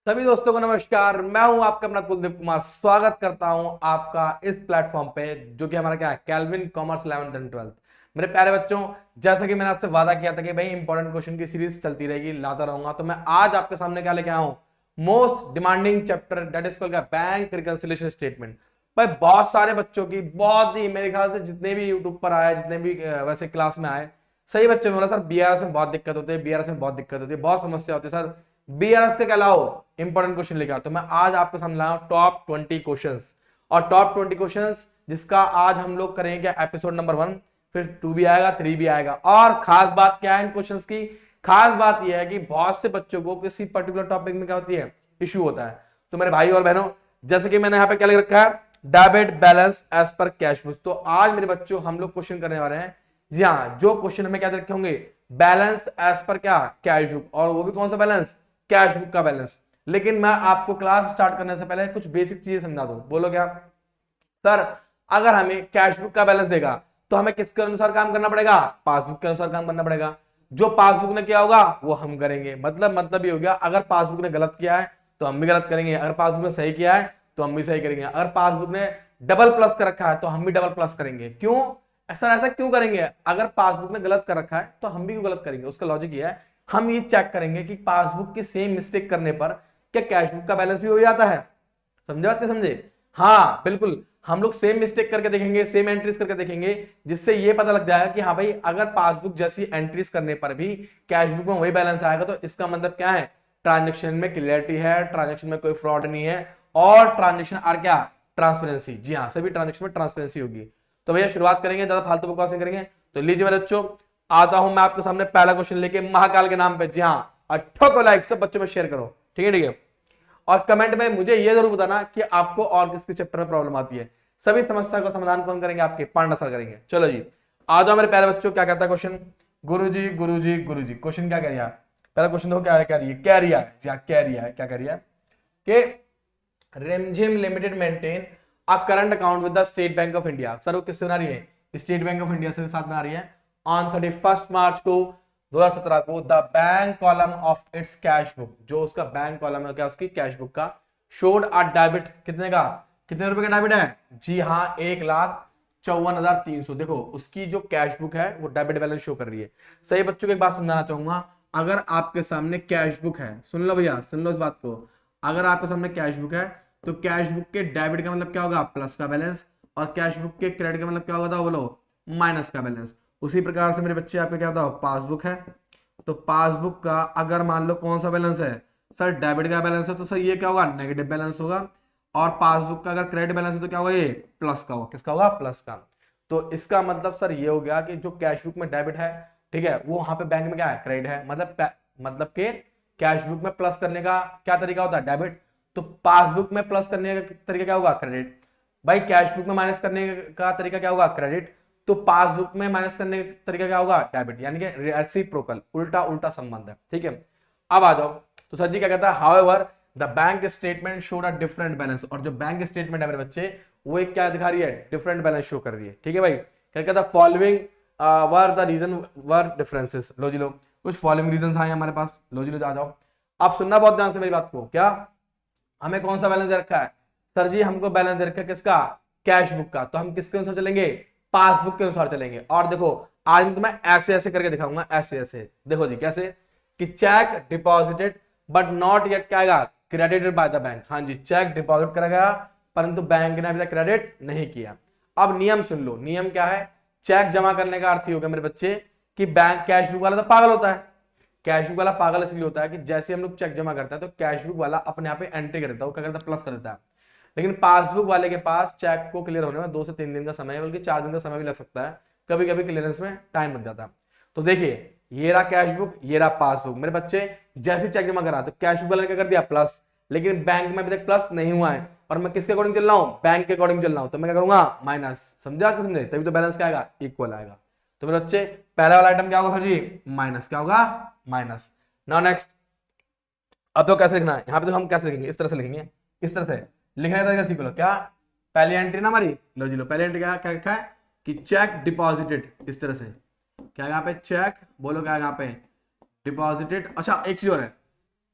सभी दोस्तों को नमस्कार। मैं हूं आपका अपना कुलदीप कुमार। स्वागत करता हूं आपका इस प्लेटफॉर्म पे जो कि हमारा क्या है, kelvin commerce 11th and 12th। मेरे प्यारे बच्चों, जैसा कि मैंने आपसे वादा किया था कि भाई इंपॉर्टेंट क्वेश्चन की सीरीज चलती रहेगी, लाता रहूंगा, तो मैं आज आपके सामने क्या लेके आया हूं, most demanding chapter that is called bank reconciliation statement. भाई बहुत सारे बच्चों की, बहुत ही मेरे ख्याल से जितने भी यूट्यूब पर आए, जितने भी वैसे क्लास में आए, सही बच्चों में बोला सर बीआरएस में बहुत दिक्कत होती है, बीआरएस में बहुत दिक्कत होती है, बहुत समस्या होती है सर, बीआरएस के अलावा इंपॉर्टेंट क्वेश्चन लेके आओ। तो मैं आज आपके सामने लाया हूं टॉप 20 क्वेश्चंस, और टॉप 20 क्वेश्चंस जिसका आज हम लोग करेंगे क्या, एपिसोड नंबर 1, फिर 2 भी आएगा, 3 भी आएगा। और खास बात क्या है इन क्वेश्चंस की, खास बात यह है कि बहुत से बच्चों को किसी पर्टिकुलर टॉपिक में क्या होती है, इश्यू होता है। तो मेरे भाई और बहनों, जैसे कि मैंने यहाँ पे क्या लिख रखा है, debit balance as per cash book. तो आज मेरे बच्चों हम लोग क्वेश्चन करने वाले हैं, जी हाँ, जो क्वेश्चन हमें क्या रखे होंगे, बैलेंस एज पर क्या, कैश बुक, और वो भी कौन सा बैलेंस, कैश बुक का बैलेंस। लेकिन मैं आपको क्लास स्टार्ट करने से पहले कुछ बेसिक चीजें समझा दूं। बोलो क्या सर, अगर हमें कैश बुक का बैलेंस देगा तो हमें किसके अनुसार काम करना पड़ेगा, पासबुक के अनुसार काम करना पड़ेगा। जो पासबुक ने किया होगा वो हम करेंगे। मतलब ये हो गया, अगर पासबुक ने गलत किया है तो हम भी गलत करेंगे, अगर पासबुक ने सही किया है तो हम भी सही करेंगे, अगर पासबुक ने डबल प्लस कर रखा है तो हम भी डबल प्लस करेंगे। क्यों ऐसा क्यों करेंगे, अगर पासबुक ने गलत कर रखा है तो हम भी क्यों गलत करेंगे, उसका लॉजिक ये है, हम ये चेक करेंगे कि पासबुक की सेम मिस्टेक करने पर क्या कैश बुक का बैलेंस भी हो जाता है। समझे बात नहीं समझे? हाँ बिल्कुल, हम लोग सेम मिस्टेक करके देखेंगे, सेम एंट्रीज करके देखेंगे, जिससे ये पता लग जाएगा कि हाँ भाई, अगर पासबुक जैसी एंट्रीज करने पर भी कैश बुक में वही बैलेंस आएगा तो इसका मतलब क्या है, ट्रांजेक्शन में क्लियरिटी है, ट्रांजेक्शन में कोई फ्रॉड नहीं है, और ट्रांजेक्शन आर क्या, ट्रांसपेरेंसी। जी हाँ, सभी ट्रांजेक्शन में ट्रांसपेरेंसी होगी। तो भैया शुरुआत करेंगे, ज्यादा फालतू बकवास नहीं करेंगे। तो लीजिए मेरे बच्चों, आता हूं मैं आपके सामने पहला क्वेश्चन लेके महाकाल के नाम पे। जी हाँ, 8 को लाइक सब बच्चों में शेयर करो, ठीक है ठीक है। और कमेंट में मुझे ये जरूर बताना कि आपको और किसके चैप्टर में प्रॉब्लम आती है। सभी समस्या का समाधान कौन करेंगे, आपके पांडा सर करेंगे। चलो जी, आ जाओ मेरे प्यारे बच्चों। क्या कहता है क्वेश्चन, गुरुजी गुरुजी गुरुजी, क्वेश्चन क्या कह रही है, पहला क्वेश्चन देखो क्या कह रही है, कह रही है क्या कह रही है कि रिमझिम limited maintain a current account with the state bank of India. Sir वो किससे बना रही है, स्टेट बैंक ऑफ इंडिया से साथ बना रही है। ऑन 31 मार्च को 2017 को the bank column of its cash book, जो उसका बैंक कॉलम है क्या, उसकी कैश बुक का, शोड अ डेबिट, कितने का, कितने रुपए का डेबिट है, जी हाँ 1,54,300। देखो उसकी जो कैश बुक है वो डेबिट बैलेंस शो कर रही है। सही बच्चों को एक बात समझाना चाहूंगा, अगर आपके सामने कैश बुक है, सुन लो भैया सुन लो इस बात को, अगर आपके सामने कैश बुक है तो कैश बुक के डेबिट का मतलब क्या होगा, प्लस का बैलेंस, और कैश बुक के क्रेडिट का मतलब क्या होगा, बोलो, माइनस का बैलेंस। उसी प्रकार से मेरे बच्चे यहाँ पे क्या होता है, पासबुक है, तो पासबुक का अगर मान लो कौन सा बैलेंस है, सर डेबिट का बैलेंस है, तो सर ये क्या होगा, नेगेटिव बैलेंस होगा। और पासबुक का अगर क्रेडिट बैलेंस है तो क्या होगा, ये प्लस का होगा। किसका होगा, प्लस का। तो इसका मतलब सर ये हो गया कि जो कैश बुक में डेबिट है, ठीक है, वो वहां पे बैंक में क्या है, क्रेडिट है। मतलब के कैश बुक में प्लस करने का क्या तरीका होता है, डेबिट, तो पासबुक में प्लस करने का तरीका क्या होगा, क्रेडिट। भाई कैश बुक में माइनस करने का तरीका क्या होगा, क्रेडिट, तो पासबुक में माइनस करने का तरीका क्या होगा, डेबिट, यानी कि रेसिप्रोकल, उल्टा उल्टा संबंध है। ठीक है, अब आ जाओ। तो सर जी क्या कहता है, however the bank statement showed a different balance, और जो बैंक स्टेटमेंट है मेरे बच्चे, वो एक क्या दिखा रही है, डिफरेंट बैलेंस शो कर रही है। ठीक है भाई, क्या कहता है, following were the reason were differences. लो जी लो, कुछ फॉलोइंग रीजन आए हमारे पास, लो जी लो आ जाओ। आप सुनना बहुत ध्यान से मेरी बात को। क्या हमें कौन सा बैलेंस रखा है, सर जी हमको बैलेंस रखा है किसका, कैश बुक का, तो हम किसके अनुसार चलेंगे, पासबुक के अनुसार चलेंगे। और देखो आज मैं तुम्हें ऐसे ऐसे करके दिखाऊंगा, ऐसे ऐसे, देखो जी कैसे, कि check deposited but not yet क्या आएगा, क्रेडिटेड बाय द बैंक। हाँ जी, चेक डिपॉजिट करा गया परंतु बैंक ने अभी तक क्रेडिट नहीं किया। अब नियम सुन लो, नियम क्या है, चेक जमा करने का अर्थ ही होगा मेरे बच्चे कि बैंक कैश बुक वाला तो पागल होता है। कैश बुक वाला पागल इसलिए होता है कि जैसे हम लोग चेक जमा करते हैं तो कैश बुक वाला अपने यहाँ पे एंट्री कर देता है, वो क्या करता है, प्लस कर देता है। लेकिन पासबुक वाले के पास चेक को क्लियर होने में 2 से 3 दिन का समय है, बल्कि 4 दिन का समय भी लग सकता है, कभी कभी क्लियरेंस में टाइम लग जाता है। तो देखिए ये रहा कैश बुक, ये रहा पासबुक। मेरे बच्चे जैसे चेक जमा करा तो कैश बुक वाले ने क्या कर दिया, प्लस, लेकिन बैंक में अभी तक प्लस नहीं हुआ है, और मैं किसके अकॉर्डिंग चल रहा हूँ, बैंक के अकॉर्डिंग चल रहा हूँ, तो मैं क्या करूंगा, माइनस। समझा कि समझे, तभी तो बैलेंस क्या आएगा, इक्वल आएगा। तो मेरे बच्चे पहला वाला आइटम क्या होगा सर जी, माइनस, क्या होगा, माइनस। नाउ नेक्स्ट, अब तो कैसे लिखना है, यहाँ पे तो हम कैसे लिखेंगे, इस तरह से लिखेंगे, इस तरह से लिखने का तरीका सीख लो। क्या पहली एंट्री ना हमारी, लो जी लो, पहली एंट्री क्या क्या लिखा है कि चेक डिपॉजिटेड, इस तरह से, क्या यहाँ पे चेक, बोलो क्या यहाँ पे डिपॉजिटेड। अच्छा एक चीज और है,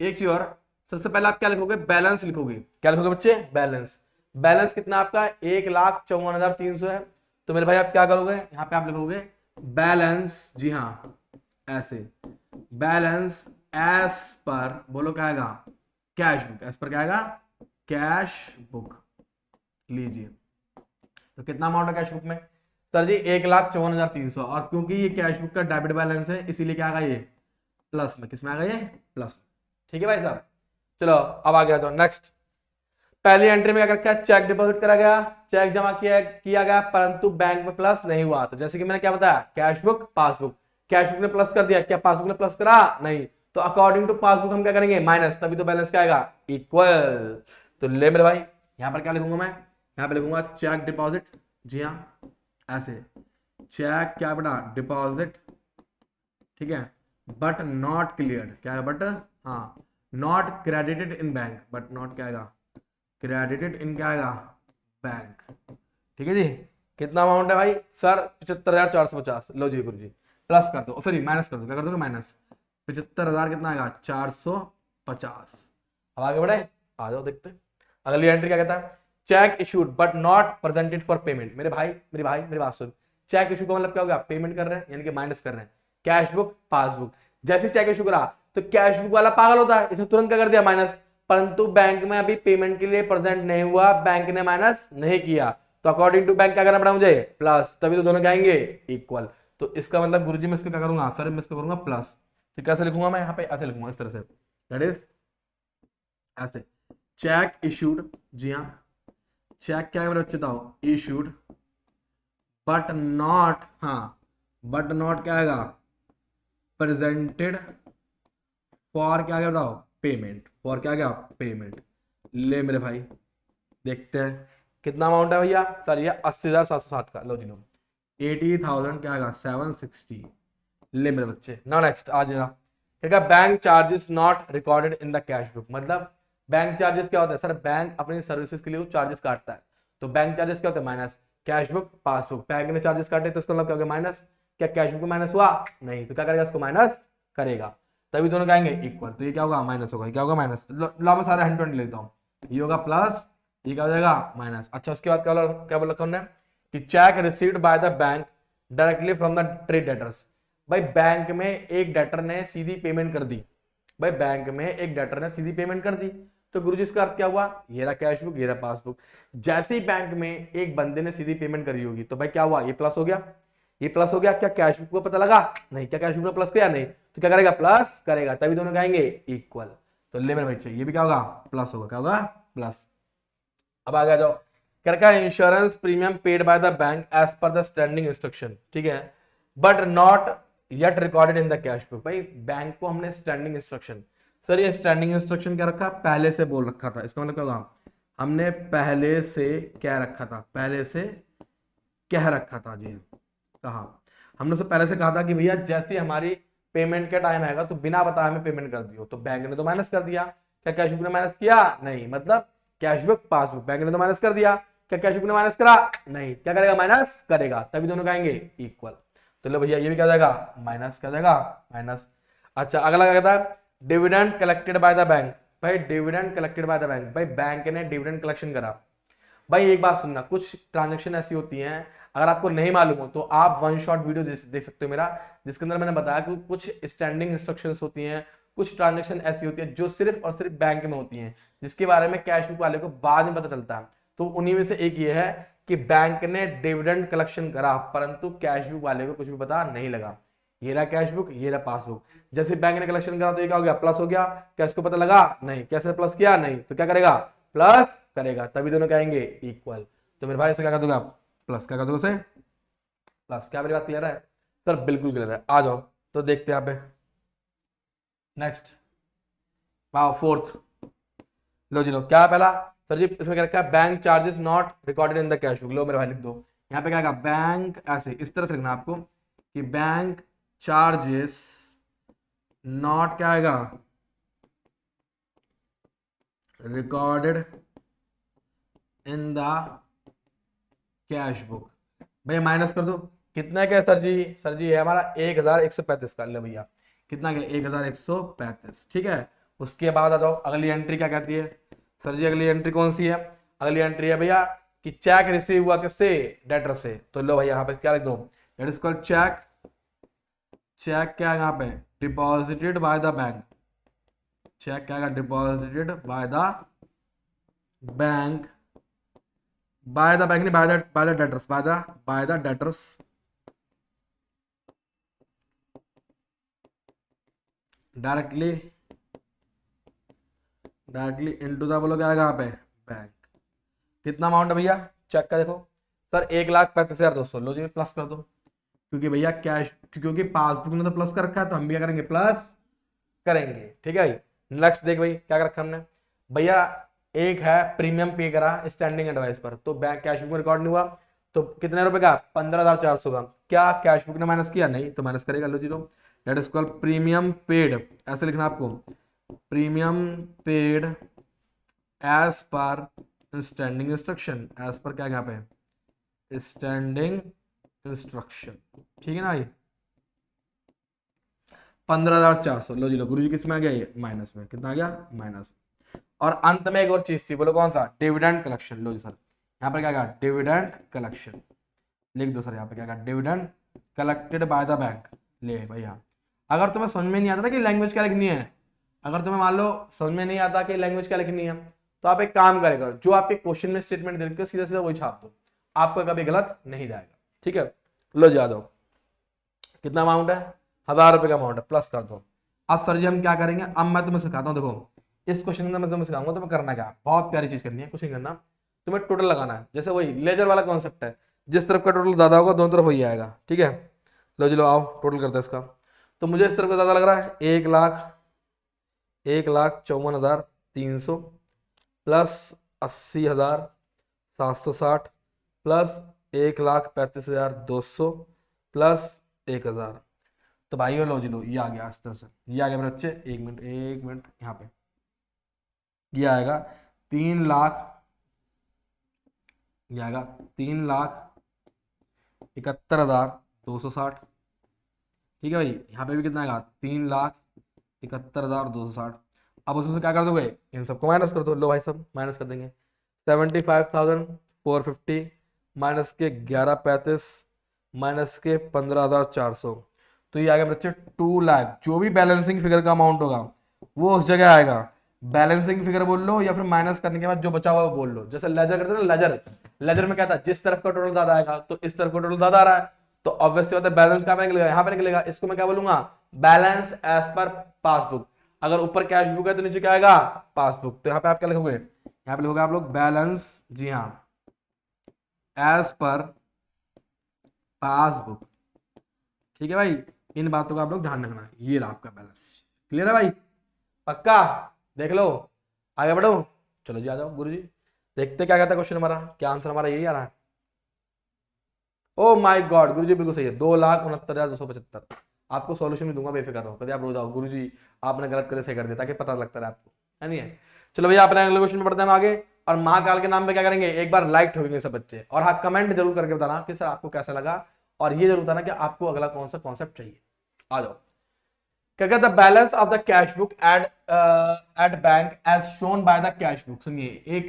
एक चीज और, सबसे पहले आप क्या लिखोगे, बैलेंस लिखोगे। क्या लिखोगे बच्चे, बैलेंस। बैलेंस कितना आपका 1,54,300 है। तो मेरे भाई आप क्या करोगे, यहाँ पे आप लिखोगे बैलेंस, जी हाँ ऐसे, बैलेंस एज पर, बोलो क्या आएगा, कैश बुक। एज पर क्या आएगा, कैश बुक। लीजिए, तो कितना अमाउंट है कैश बुक में, सर जी 1,54,300, और क्योंकि ये कैश बुक का डेबिट बैलेंस है इसीलिए क्या आएगा ये प्लस में। किसमें आएगा ये, प्लस। ठीक है भाई साहब, चलो अब आ गया तो नेक्स्ट। पहली एंट्री में अगर क्या, चेक डिपॉजिट करा गया, चेक जमा किया गया, परंतु बैंक में प्लस नहीं हुआ। तो जैसे कि मैंने क्या बताया, cash book passbook, cash book ने प्लस कर दिया, क्या पासबुक ने प्लस करा, नहीं। तो अकॉर्डिंग टू पासबुक हम क्या करेंगे, माइनस, तभी तो बैलेंस क्या आएगा, इक्वल। तो ले मेरे भाई यहां पर क्या लिखूंगा मैं, यहां पर लिखूंगा चेक डिपॉजिट, जी हाँ ऐसे, चेक क्या बेटा, डिपॉजिट, ठीक है, बट नॉट क्लियर्ड, क्या है बट, हाँ not credited in bank, but not क्या आएगा, क्रेडिटेड इन क्या आएगा, बैंक। ठीक है जी, कितना अमाउंट है भाई, सर 75,450। लो जी गुरु जी, प्लस कर दो, सॉरी माइनस कर दो, क्या कर दोगे माइनस, 75,000 कितना आएगा, 450। अब आगे बढ़े, आ जाओ देखते हैं। अगली एंट्री क्या कहता है, check issued but not presented for payment. मेरी बात सुन, चेक इशू का मतलब क्या होगा, पेमेंट कर रहे हैं यानी कि माइनस कर रहे हैं, कैश बुक पासबुक। जैसे चेक इशू करा तो कैश बुक वाला पागल होता है, इसे तुरंत क्या कर दिया, माइनस। परंतु बैंक में अभी पेमेंट के लिए प्रेजेंट नहीं हुआ, बैंक ने माइनस नहीं किया, तो अकॉर्डिंग टू बैंक क्या करना पड़ा मुझे, प्लस, तभी तो दोनों क्या आएंगे, इक्वल। तो इसका मतलब गुरुजी मैं इसको क्या करूंगा, सर मैं इसको करूंगा प्लस। तो कैसे लिखूंगा मैं यहाँ पे, ऐसे लिखूंगा इस तरह से, दैट इज ऐसे, चेक इशूड, जी हाँ चेक क्या है मेरे बच्चे बताओ, इशूड बट नॉट, हाँ बट नॉट क्या आएगा, प्रेजेंटेड फॉर क्या बताओ, पेमेंट, फॉर क्या गया, पेमेंट। ले मेरे भाई देखते हैं कितना अमाउंट है भैया, सर ये 80,760 का, लो जी लो 80,000 क्या आएगा, 760। ले मेरे बच्चे, ना नेक्स्ट आ जाएगा, क्या bank charges not recorded in the cash book. मतलब बैंक चार्जेस क्या होता है, सर बैंक अपनी सर्विसेज के लिए चार्जेस काटता है, तो बैंक चार्जेस क्या होता है, minus, cash book passbook, bank ने चार्जेस काटे तो इसका मतलब क्या होगा, माइनस। क्या कैश बुक में माइनस हुआ, नहीं, तो क्या करेगा, इसको माइनस करेगा, तभी दोनों कहेंगे इक्वल। तो ये क्या होगा, माइनस होगा, क्या होगा माइनस। लो मैं सारे 120 लेता हूँ, ये होगा प्लस, ये क्या हो जाएगा माइनस। अच्छा उसके बाद क्या बोला हमने, कि check received by the bank directly from the trade debtors. भाई बैंक में एक डेटर ने सीधी पेमेंट कर दी, भाई बैंक में एक डेटर ने सीधी पेमेंट कर दी, तो गुरुजी इसका अर्थ क्या हुआ, ये रहा कैश बुक, ये रहा पासबुक। जैसे ही बैंक में एक बंदे ने सीधी पेमेंट करी होगी तो भाई क्या हुआ, ये प्लस हो गया, ये प्लस हो गया। क्या कैश बुक को पता लगा, नहीं। क्या कैश बुक में प्लस किया, नहीं, तो क्या करेगा, प्लस करेगा, तभी दोनों कहेंगे इक्वल। तो ले मेरे बच्चे ये भी क्या होगा, प्लस होगा, क्या होगा, प्लस। अब आ गया जाओ, क्या रखा है, insurance premium paid by the bank as per the standing instruction, ठीक है, but not yet recorded in the cash book. भाई बैंक को हमने स्टैंडिंग इंस्ट्रक्शन, सर ये स्टैंडिंग इंस्ट्रक्शन क्या रखा, पहले से बोल रखा था, इसका मतलब क्या होगा, हमने पहले से क्या रखा था, पहले से कह रखा था, जी कहा, हमने उससे पहले से कहा था कि भैया जैसे हमारी पेमेंट का टाइम आएगा तो बिना बताए हमें पेमेंट कर दियो, तो बैंक ने तो माइनस कर दिया। क्या कैश बुक ने माइनस किया, नहीं, मतलब कैश बुक पासबुक, बैंक ने तो माइनस कर दिया। क्या कैश बुक ने माइनस करा, नहीं। क्या करेगा, माइनस करेगा, तभी दोनों कहेंगे इक्वल। तो लो भैया ये भी क्या जाएगा, माइनस, क्या जाएगा, माइनस। अच्छा अगला क्या कहता है, dividend collected by the bank. भाई dividend collected by the bank, भाई बैंक ने डिविडेंड कलेक्शन करा। भाई एक बात सुनना, कुछ ट्रांजेक्शन ऐसी होती हैं, अगर आपको नहीं मालूम हो तो आप वन शॉट वीडियो देख सकते हो मेरा, जिसके अंदर मैंने बताया कि कुछ स्टैंडिंग इंस्ट्रक्शंस होती हैं, कुछ ट्रांजेक्शन ऐसी होती है जो सिर्फ और सिर्फ बैंक में होती हैं, जिसके बारे में कैश बुक वाले को बाद में पता चलता है। तो उन्हीं में से एक ये है कि बैंक ने डिविडेंड कलेक्शन करा, परंतु कैश बुक वाले को कुछ भी पता नहीं लगा। ये रहा कैश बुक, ये रहा पासबुक। जैसे बैंक ने कलेक्शन करा तो ये क्या हो गया, प्लस हो गया। क्या इसको पता लगा, नहीं। कैसे प्लस किया, नहीं, तो क्या करेगा, प्लस करेगा, तभी दोनों कहेंगे इक्वल। तो मेरे भाई इसे क्या कर दूंगा, प्लस, क्या कर दूंगा उसे, प्लस। क्या मेरी बात क्लियर है सर, बिल्कुल क्लियर है। आ जाओ तो देखते हैं यहाँ पे नेक्स्ट, वाओ फोर्थ। लो जी लो, क्या है पहला, सर जी इसमें क्या रखा है, bank charges not recorded in the cash book. लो मेरे भाई लिख दो, यहाँ पे क्या है, बैंक ऐसे इस तरह से लिखना आपको कि बैंक चार्जेस नॉट क्या आएगा, recorded in the cash book. भैया माइनस कर दो, कितना क्या सर जी, सर जी है हमारा 1,135 का। ले भैया कितना क्या, 1,135, ठीक है। उसके बाद आ जाओ अगली एंट्री क्या कहती है सर जी, अगली एंट्री कौन सी है? अगली एंट्री है भैया कि चेक रिसीव हुआ किससे? डेटर से। तो लो भैया यहाँ पे क्या लिख दो, that is called cheque. Cheque क्या है यहाँ पे? Deposited by the bank. Cheque क्या है? Deposited by the bank, by the bank नहीं, by the debtors, by the debtors directly into the, बोलो क्या आएगा यहाँ पे? बैंक। कितना अमाउंट है भैया चेक का? देखो सर 1,35,200। लो जी प्लस कर दो, क्योंकि भैया कैश, क्योंकि पासबुक में तो प्लस कर रखा है तो हम भी क्या करेंगे? प्लस करेंगे। ठीक है भाई। नेक्स्ट देख भाई क्या कर रखा हमने भैया, एक है प्रीमियम पे करा स्टैंडिंग एडवाइस पर, तो बैंक कैश बुक में रिकॉर्ड नहीं हुआ, तो कितने रुपए का? 15,400 का। क्या कैश बुक ने माइनस किया? नहीं, तो माइनस करेगा। लो जी लो, that is called premium paid. ऐसे लिखना आपको, premium paid as per standing instruction. As per क्या यहाँ पे? Standing instruction. ठीक है ना भाई? 15,400। लो जी लो, गुरु जी किस में आ गया? ये माइनस में। कितना आ गया? माइनस। और अंत में एक और चीज थी, बोलो कौन सा? Dividend collection. लो जी सर, यहाँ पर क्या कहा? Dividend collection. लिख दो सर यहाँ पे क्या कहा? Dividend collected by the bank. ले भैया, अगर तुम्हें समझ में नहीं आता ना कि लैंग्वेज क्या लिखनी है, अगर तुम्हें मान लो समझ में नहीं आता कि लैंग्वेज क्या लिखनी है, तो आप एक काम करेगा, जो आपके क्वेश्चन में स्टेटमेंट दे रखी है सीधा सीधा वही छाप दो, आपका कभी गलत नहीं जाएगा। ठीक है, लो जा दो। कितना अमाउंट है? 1,000 रुपए का अमाउंट है, प्लस कर दो। अब सर जी हम क्या करेंगे? अब मैं तुम्हें सिखाता हूँ। देखो इस क्वेश्चन में मैं तुम्हें सिखाऊंगा, तुम्हें करना क्या? बहुत प्यारी चीज करनी है, कुछ नहीं करना, तुम्हें टोटल लगाना है। जैसे वही लेजर वाला कॉन्सेप्ट है, जिस तरफ का टोटल ज्यादा होगा दोनों तरफ वही आएगा। ठीक है, लो जी लो आओ टोटल करते हैं इसका। तो मुझे इस तरफ का ज्यादा लग रहा है 1,54,300 प्लस 80,760 प्लस 1,35,200 प्लस 1,000। तो भाई लो जी लो, ये आ गया इस तरह से, ये आ गया मेरे बच्चे। एक मिनट यहाँ पे ये आएगा 3,00,000, ये आएगा 3,71,260। ठीक है भाई, यहाँ पे भी कितना आएगा? 3,71,260। अब उसमें से क्या कर दोगे? इन सबको माइनस कर दो। लो भाई सब माइनस कर देंगे। 75,450 माइनस के 11,35 माइनस के 15,400, तो ये आ गया बच्चे 2,00,000। जो भी बैलेंसिंग फिगर का अमाउंट होगा वो उस जगह आएगा। बैलेंसिंग फिगर बोल लो या फिर माइनस करने के बाद जो बचा हुआ वो बोल लो। जैसे लेजर करते हैं ना, लेजर में क्या था? जिस तरफ का टोटल ज्यादा आएगा तो इस तरफ का टोटल ज्यादा आ रहा है, तो ऑब्वियसली बात है बैलेंस कहां पे निकलेगा? यहाँ पे निकलेगा। इसको मैं क्या बोलूंगा? Balance as per passbook. अगर ऊपर कैश बुक है तो नीचे क्या आएगा? पासबुक। तो यहाँ पे आप क्या लिखोगे? यहाँ पे लिखोगे आप लोग बैलेंस, जी हाँ, एज पर पासबुक। ठीक है भाई, इन बातों का आप लोग ध्यान रखना। ये रहा आपका बैलेंस। क्लियर है भाई? पक्का? देख लो, आगे बढ़ो। चलो जी आ जाओ गुरु जी, देखते क्या कहता है क्वेश्चन हमारा। क्या आंसर हमारा यही आ रहा है? ओ माय गॉड गुरु जी बिल्कुल सही है, 2,69,275। आपको सॉल्यूशन भी दूंगा, बेफिक्र रहो। कभी आप रो जाओ गुरु जी आपने गलत करे सही कर दिया, ताकि पता लगता है आपको, है नहीं है? चलो भैया अपने अगले क्वेश्चन में पढ़ते हैं हम आगे। और महाकाल के नाम पे क्या करेंगे? एक बार लाइक ठोकेंगे सब बच्चे, और हाँ कमेंट जरूर करके बताना कि सर आपको कैसा लगा, और ये जरूर बताना कि आपको अगला कौन सा कॉन्सेप्ट चाहिए। आ जाओ। क्या कहता है? Balance of the cash book at bank as shown by the cash book. सुनिए, एक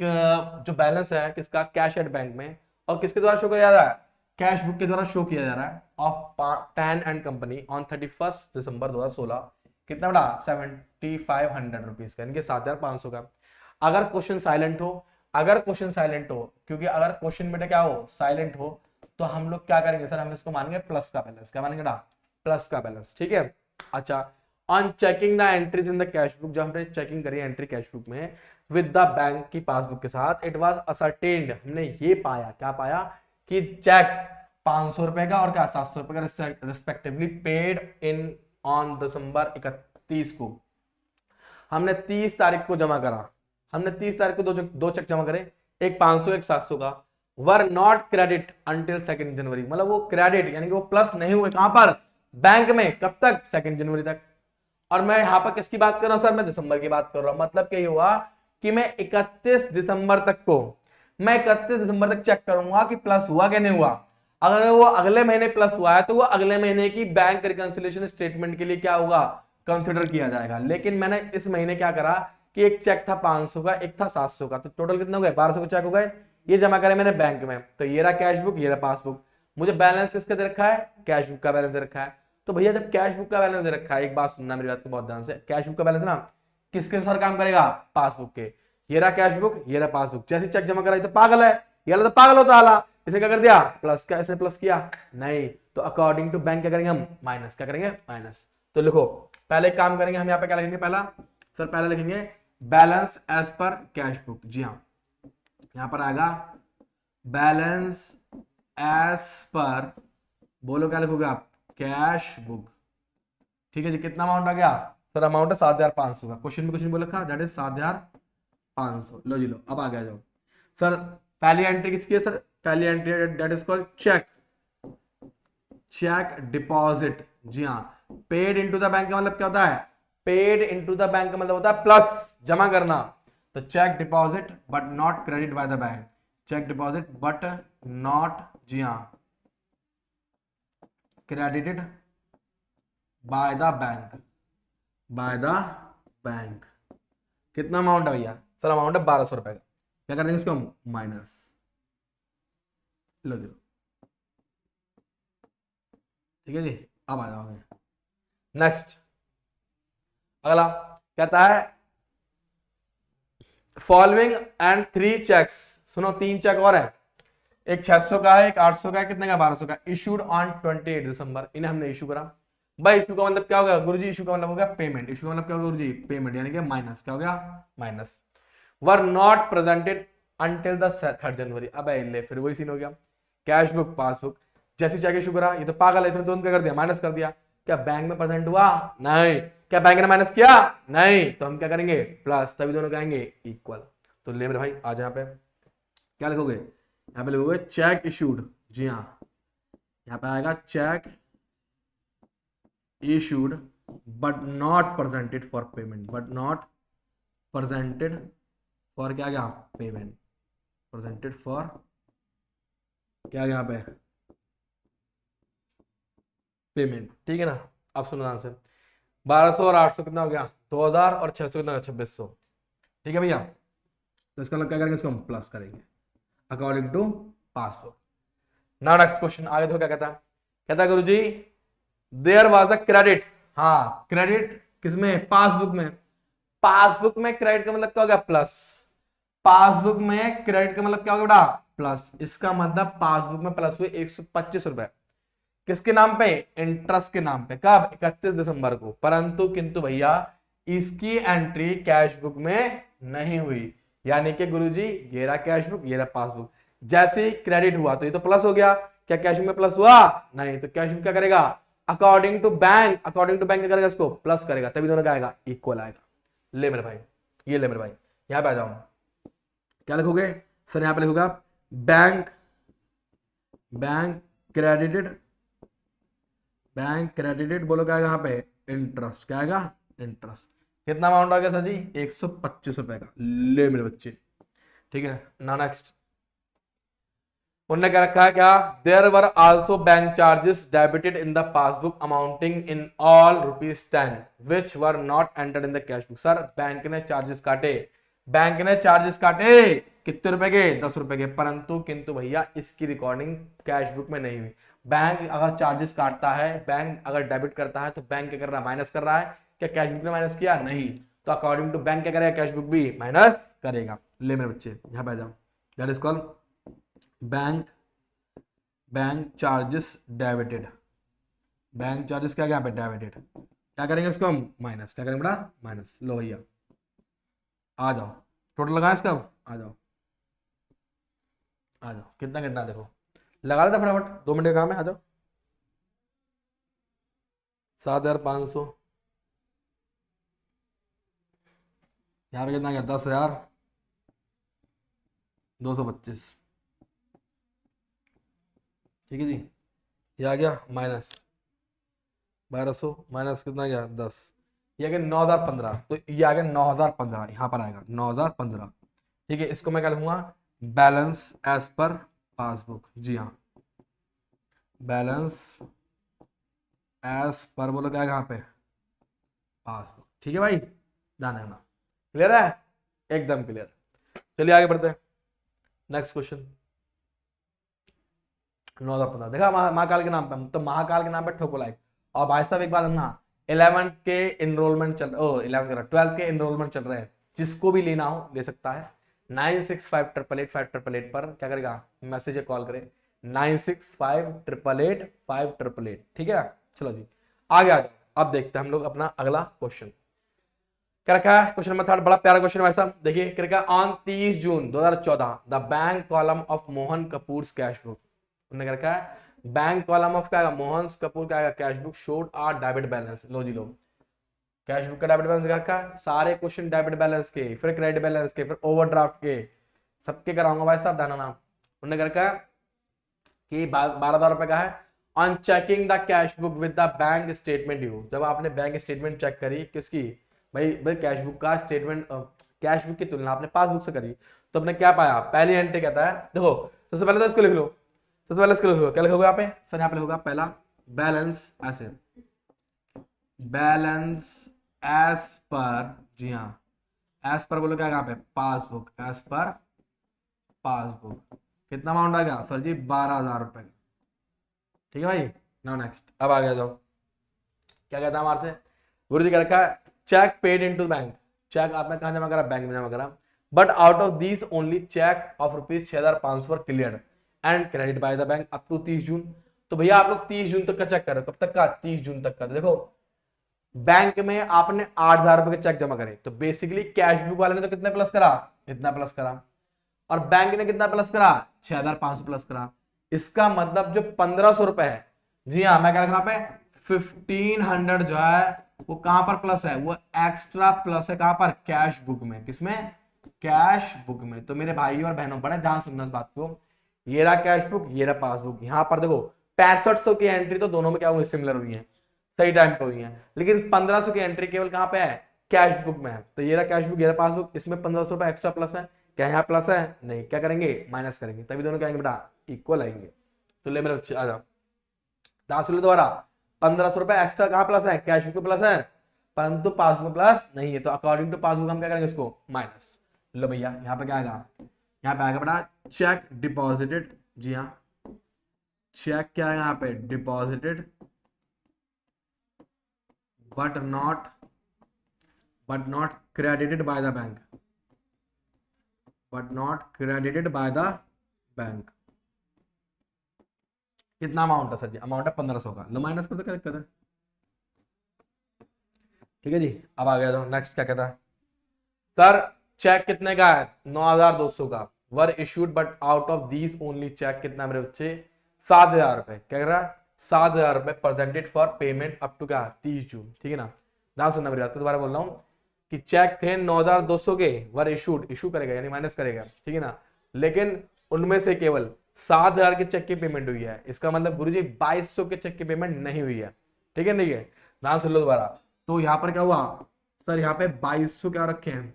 जो बैलेंस है किसका? कैश एट बैंक में, और किसके द्वारा शो किया जा रहा है? कैश बुक के द्वारा शो किया जा रहा है, of tan and company on 31 दिसंबर 2016। कितना बड़ा? 7,500 रुपीज का, यानी कि 7,500 का। अगर क्वेश्चन साइलेंट हो, क्योंकि अगर क्वेश्चन में क्या हो? साइलेंट हो, तो हम लोग क्या करेंगे सर? हम इसको मानेंगे प्लस का बैलेंस। क्या मानेंगे ना? प्लस का बैलेंस। ठीक है, अच्छा। On checking the entries in the cash book, जब हमने चेकिंग करी एंट्री कैश बुक में विद द बैंक की पासबुक के साथ, इट वाज असर्टेन्ड, हमने ये पाया, क्या पाया? कि चेक 500 रुपए का और क्या 700 रुपए का respectively paid in on December 31 को। हमने 30 तारीख को जमा करा, हमने 30 तारीख को दो चेक जमा करे, एक 500 एक 700 का। वर नॉट क्रेडिट अंटिल 2 जनवरी, मतलब वो क्रेडिट यानी कि वो प्लस नहीं हुए। कहां पर? बैंक में। कब तक? 2 जनवरी तक। और मैं यहां पर किसकी बात कर रहा हूं सर? मैं दिसंबर की बात कर रहा हूं। मतलब क्या हुआ कि मैं 31 दिसंबर तक चेक करूंगा कि प्लस हुआ कि नहीं हुआ। अगर वो अगले महीने प्लस हुआ है तो वो अगले महीने की बैंक रिकंसिलिएशन स्टेटमेंट के लिए क्या होगा? कंसिडर किया जाएगा। लेकिन मैंने इस महीने क्या करा कि एक चेक था 500 का, एक था 700 का, तो टोटल कितने हो गए, 1200 के चेक हो गए। ये जमा करे मैंने बैंक में, तो ये रहा कैश बुक, ये रहा पासबुक। मुझे बैलेंस किसका दे रखा है, कैश बुक का बैलेंस दे रखा है। तो भैया जब कैश बुक का बैलेंस दे रखा है, एक बात सुनना मेरी बात को बहुत ध्यान से, कैश बुक का बैलेंस ना किसके अनुसार काम करेगा, पासबुक के। ये रहा कैश बुक, ये रहा पासबुक। जैसे चेक जमा कराई तो पागल है, ये तो पागल होता आला, इसने क्या कर दिया, प्लस का, इसने प्लस किया नहीं, तो अकॉर्डिंग टू बैंक क्या करेंगे हम, माइनस। क्या करेंगे, माइनस। तो लिखो, पहले काम करेंगे हम यहाँ पे, क्या लिखेंगे पहला, सर पहले लिखेंगे balance as per cash book. जी हाँ, यहां पर आएगा बैलेंस एज पर, बोलो क्या लिखोगे आप, कैश बुक। ठीक है जी, कितना अमाउंट आ गया, सर अमाउंट है 7,500 का। क्वेश्चन में कुछ नहीं बोल रखा, दैट इज 7,500। लो जी लो, अब आ गया जाओ। सर पहली एंट्री किसकी है, सर पहली entry that is called cheque, cheque deposit. जी हाँ, पेड इनटू द बैंक का मतलब क्या होता है, पेड इनटू द बैंक का मतलब होता है प्लस, जमा करना। तो cheque deposit but not credit by the bank, cheque deposit but not, जी हाँ, credited by the bank, by the bank. कितना अमाउंट है भैया, सर अमाउंट है 1200 रुपए का। क्या कर देंगे इसको हम, माइनस। लो जी, ठीक है जी। अब आ जाओगे नेक्स्ट, अगला कहता है फॉलोइंग एंड 3 चेक्स, सुनो 3 चेक और है, एक 600 का है, एक 800 का है, कितने का, 1200 का, इशूड ऑन 28 दिसंबर, इन्हें हमने इशू करा। भाई इशू का मतलब क्या होगा गुरुजी, इशू का मतलब हो गया पेमेंट, इशू का मतलब क्या होगा गुरुजी, पेमेंट, यानी कि माइनस, क्या हो गया, minus. Were not presented until the 3 जनवरी। अब ले फिर वही सीन हो गया, कैश बुक पासबुक, जैसे चेक इशू करा, ये तो पागल है, इसने तुरंत क्या कर दिया, माइनस कर दिया। क्या बैंक में प्रेजेंट हुआ, नहीं। क्या बैंक ने माइनस किया, नहीं, तो हम क्या करेंगे, प्लस, तभी दोनों कहेंगे इक्वल। तो ले मेरे भाई आ जाए, यहाँ पे क्या लिखोगे, यहाँ पे लिखोगे चेक इशूड। जी हाँ, यहाँ पे आएगा check issued but not presented for payment, but not presented for क्या गया, पेमेंट, प्रेजेंटेड फॉर क्या गया यहाँ पे, पेमेंट। ठीक है ना। अब सुनो ध्यान से, 1200 और 800 कितना हो गया, 2000, और 600 कितना, 2600। ठीक है भैया, तो इसका मतलब क्या करेंगे, इसको हम प्लस करेंगे according to passbook. Now next question, आगे तो क्या कहता है, कहता है Guruji there was a credit, हाँ क्रेडिट किसमें, पासबुक में। पासबुक में क्रेडिट का मतलब क्या हो गया, प्लस। पासबुक में क्रेडिट का मतलब क्या हो गया बेटा, प्लस। इसका मतलब पासबुक में प्लस हुए 125 रुपए, किसके नाम पे, इंटरेस्ट के नाम पे, कब, 31 दिसंबर को। परंतु किंतु भैया इसकी एंट्री कैश बुक में नहीं हुई, यानी कि गुरुजी ये रहा कैश बुक, ये रहा पासबुक। जैसे ही क्रेडिट हुआ तो ये तो प्लस हो गया, क्या कैश बुक में प्लस हुआ, नहीं, तो कैश बुक क्या करेगा, according to bank, according to bank क्या करेगा, इसको प्लस करेगा, तभी दोनों क्या आएगा, इक्वल आएगा। ले मेरे भाई, ये ले मेरे भाई, यहां पे आ जाओ, क्या लिखोगे, सर यहां पे लिखोगे आप bank, bank credited, bank credited, बोलो क्या आएगा यहाँ पे, इंटरेस्ट, क्या आएगा, इंटरेस्ट। कितना अमाउंट आ गया सर जी, 125 रुपए का। ले मेरे बच्चे, ठीक है ना। नेक्स्ट उन्होंने क्या रखा है, क्या, there were also bank charges debited in the passbook amounting in all ₹10 which were not entered in the cash book. Sir bank ने चार्जेस काटे, बैंक ने चार्जेस काटे, कितने रुपए के, 10 रुपए के, परंतु किंतु भैया इसकी रिकॉर्डिंग कैश बुक में नहीं हुई। बैंक अगर चार्जेस काटता है, बैंक अगर डेबिट करता है, तो बैंक क्या कर रहा है, माइनस कर रहा है। क्या कैश बुक ने माइनस किया, नहीं, तो अकॉर्डिंग टू बैंक क्या करेगा, कैश बुक भी माइनस करेगा। ले मेरे बच्चे यहां पे आ जाओ, that is called bank, bank charges debited, bank charges क्या, यहाँ पे डेबिटेड, क्या करेंगे इसको हम, माइनस, क्या करेंगे बेटा, माइनस। लो भैया आ जाओ, टोटल लगाए इसका, आ जाओ, आ जाओ, कितना कितना देखो, लगा लेता फटाफट, 2 मिनट का काम है, आ जाओ। 7,500, यहाँ पे कितना गया, 10,225। ठीक है जी, ये आ गया माइनस 1200, माइनस कितना गया, 10, ये आ गया 9,015, तो ये आ गया 9,015, यहाँ पर आएगा 9,015। ठीक है, इसको मैं क्या लिखूंगा, बैलेंस एज पर पासबुक। जी हाँ, बैलेंस एज पर, बोलो क्या है यहाँ पे, पासबुक। ठीक है भाई, ध्यान रखना। क्लियर है, एकदम क्लियर। चलिए आगे बढ़ते हैं। Next question 9,015। देखा महाकाल के नाम पे, तो महाकाल के नाम पे ठोकोलाई। और भाई साहब एक बात ना, 11th के इनरोलमेंट चल, ओ 11th 12th के इनरोलमेंट चल रहे हैं, जिसको भी लेना हो ले सकता है। 9658885888 पर क्या करेगा, मैसेज कॉल करे 9658885888। ठीक है, चलो जी आगे आ जाओ। अब देखते हैं हम लोग अपना अगला क्वेश्चन क्या रखा है। क्वेश्चन नंबर 3 बड़ा प्यारा क्वेश्चन है भाई साहब, देखिए क्या रखा है। On 30 June 2014 the bank column of Mohan Kapoor cash book, उन्होंने क्या रखा है, बैंक कॉलम ऑफ क्या, मोहन कपूर का कैश बुक शोड आ डेबिट बैलेंस। लो जी लो, कैश बुक का डेबिट बैलेंस क्या रखा है, सारे क्वेश्चन डेबिट बैलेंस के, फिर क्रेडिट बैलेंस के, फिर ओवरड्राफ्ट के, सबके कराऊंगा भाई साहब, दाना नाम। उन्होंने क्या रखा है कि 12,000 रुपए का है। On checking the cash book with the bank statement due, जब आपने बैंक स्टेटमेंट चेक करी किसकी, भाई कैश बुक का स्टेटमेंट, कैश बुक की तुलना आपने पासबुक से करी, तो आपने क्या पाया, पहली एंट्री कहता है, देखो सबसे पहले तो इसको लिख लो, सबसे पहले इसको लिख लो, क्या लिखोगे यहाँ पे सर, यहाँ पे लिखोगा पहला बैलेंस ऐसे, बैलेंस एज पर, जी हाँ एज पर बोलो क्या यहाँ पे, पासबुक, एज पर पासबुक। कितना अमाउंट आ गया सर जी, 12,000 रुपए। ठीक है भाई, नाउ नेक्स्ट, अब आ गया जाओ, क्या कहता है हमारे से, गुरु जी कह रखा है cheque paid into bank, cheque आपने कहां जमा करा, बैंक में जमा करा, but out of these only cheque of rupees 6,500 for clear and credit by the bank up to 30 June. तो भैया आप लोग 30 जून तक का चेक करो, कब तक का, 30 जून तक का। तो देखो बैंक में आपने 8,000 रुपए के चेक जमा करे, तो बेसिकली कैश बुक वाले ने तो कितने प्लस करा, इतना प्लस करा, और बैंक ने कितना प्लस करा, 6,500 प्लस करा। इसका मतलब जो 1,500 रुपए है, जी हाँ मैं क्या लिख रहा पे 1,500 जो है वो कहां पर प्लस है, वो एक्स्ट्रा प्लस है कहां पर, कैश बुक में। किसमें, कैश बुक में। तो मेरे भाई और बहनों बड़े ध्यान सुनना इस बात को, ये रहा कैश बुक, ये रहा पासबुक। यहां पर देखो 6500 की एंट्री तो दोनों में क्या हुई, सिमिलर हुई है, सही टाइम पे हुई है, लेकिन 1,500 की एंट्री केवल कहां पे है, कैश बुक में है। तो ये रहा कैश बुक, ये रहा पासबुक, इसमें 1,500 रुपए एक्स्ट्रा प्लस है, क्या यहाँ प्लस है, नहीं, क्या करेंगे, माइनस करेंगे, तभी दोनों क्या आएंगे बेटा, इक्वल आएंगे। तो ले मेरे बच्चे आ जाओ, दास दोबारा 1,500 रुपए एक्स्ट्रा कहां प्लस है, कैश बुक प्लस है, परंतु पासबुक प्लस नहीं है, तो अकॉर्डिंग टू पासबुक हम क्या करेंगे, इसको माइनस। लो भैया यहाँ पे क्या आएगा, यहाँ पे आएगा बेटा चेक डिपॉजिटेड, जी हाँ चेक क्या है यहाँ पे, deposited but not credited by the bank, but not credited by the bank. कितना अमाउंट है सर जी, अमाउंट है 1,500 का, लो माइनस कर दो, क्या दिक्कत है। ठीक है जी, अब आ गया तो नेक्स्ट क्या कहता है, सर चेक कितने का है, 9,200 का, were issued but out of these only cheque कितना मेरे बच्चे, 7,000 रुपए, क्या कह रहा है 7,000 रुपए presented for payment up to क्या 30 जून। ठीक है ना, ध्यान सुनना मेरी बात, तो दोबारा बोल रहा हूँ कि चेक थे 9,200 के, वर इशूड, इशू करेगा यानी माइनस करेगा, ठीक है ना, लेकिन उनमें से केवल 7,000 के चेक की पेमेंट हुई है। इसका मतलब गुरुजी 2,200 के चेक की पेमेंट नहीं हुई है। ठीक है, नहीं है, ध्यान सुन लो दोबारा। तो यहाँ पर क्या हुआ सर, यहाँ पे 2,200 क्या रखे हैं